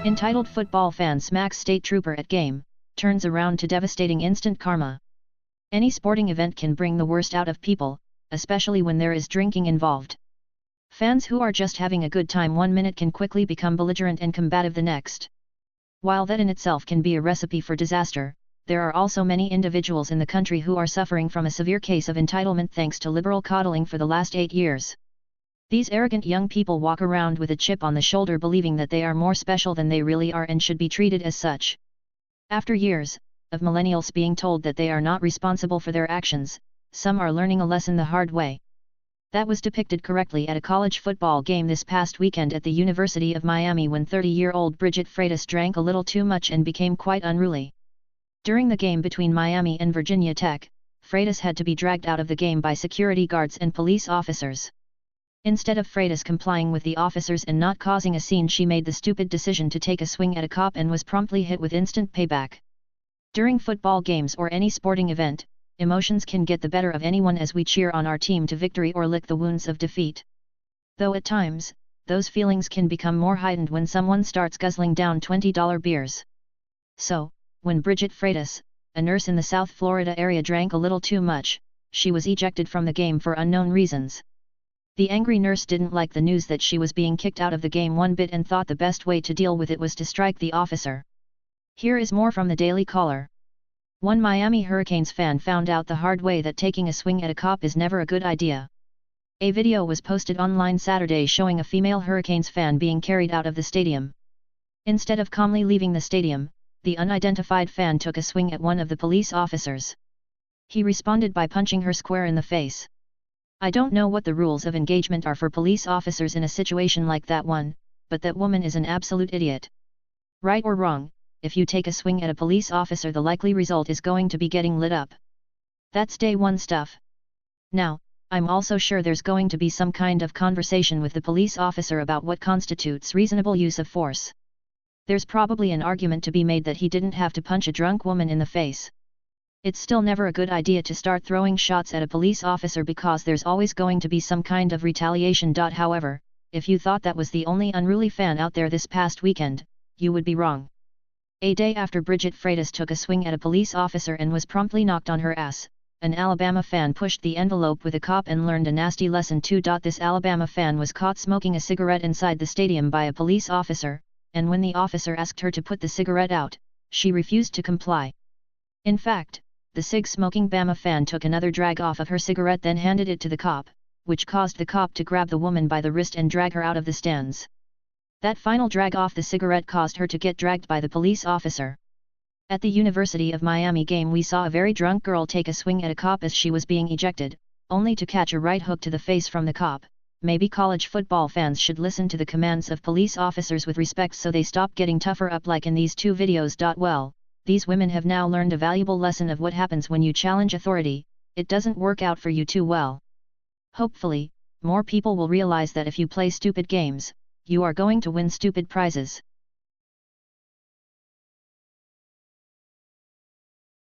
Entitled football fan smacks state trooper at game, turns around to devastating instant karma. Any sporting event can bring the worst out of people, especially when there is drinking involved. Fans who are just having a good time 1 minute can quickly become belligerent and combative the next. While that in itself can be a recipe for disaster, there are also many individuals in the country who are suffering from a severe case of entitlement thanks to liberal coddling for the last 8 years. These arrogant young people walk around with a chip on the shoulder believing that they are more special than they really are and should be treated as such. After years of millennials being told that they are not responsible for their actions, some are learning a lesson the hard way. That was depicted correctly at a college football game this past weekend at the University of Miami when 30-year-old Bridget Freitas drank a little too much and became quite unruly. During the game between Miami and Virginia Tech, Freitas had to be dragged out of the game by security guards and police officers. Instead of Freitas complying with the officers and not causing a scene, she made the stupid decision to take a swing at a cop and was promptly hit with instant payback. During football games or any sporting event, emotions can get the better of anyone as we cheer on our team to victory or lick the wounds of defeat. Though at times, those feelings can become more heightened when someone starts guzzling down $20 beers. So, when Bridget Freitas, a nurse in the South Florida area, drank a little too much, she was ejected from the game for unknown reasons. The angry nurse didn't like the news that she was being kicked out of the game one bit and thought the best way to deal with it was to strike the officer. Here is more from the Daily Caller. One Miami Hurricanes fan found out the hard way that taking a swing at a cop is never a good idea. A video was posted online Saturday showing a female Hurricanes fan being carried out of the stadium. Instead of calmly leaving the stadium, the unidentified fan took a swing at one of the police officers. He responded by punching her square in the face. I don't know what the rules of engagement are for police officers in a situation like that one, but that woman is an absolute idiot. Right or wrong, if you take a swing at a police officer, the likely result is going to be getting lit up. That's day one stuff. Now, I'm also sure there's going to be some kind of conversation with the police officer about what constitutes reasonable use of force. There's probably an argument to be made that he didn't have to punch a drunk woman in the face. It's still never a good idea to start throwing shots at a police officer because there's always going to be some kind of retaliation. However, if you thought that was the only unruly fan out there this past weekend, you would be wrong. A day after Bridget Freitas took a swing at a police officer and was promptly knocked on her ass, an Alabama fan pushed the envelope with a cop and learned a nasty lesson too. This Alabama fan was caught smoking a cigarette inside the stadium by a police officer, and when the officer asked her to put the cigarette out, she refused to comply. In fact, the cig-smoking Bama fan took another drag off of her cigarette, then handed it to the cop, which caused the cop to grab the woman by the wrist and drag her out of the stands. That final drag off the cigarette caused her to get dragged by the police officer. At the University of Miami game, we saw a very drunk girl take a swing at a cop as she was being ejected, only to catch a right hook to the face from the cop. Maybe college football fans should listen to the commands of police officers with respect so they stop getting tougher up like in these two videos. Well, these women have now learned a valuable lesson of what happens when you challenge authority. It doesn't work out for you too well. Hopefully, more people will realize that if you play stupid games, you are going to win stupid prizes.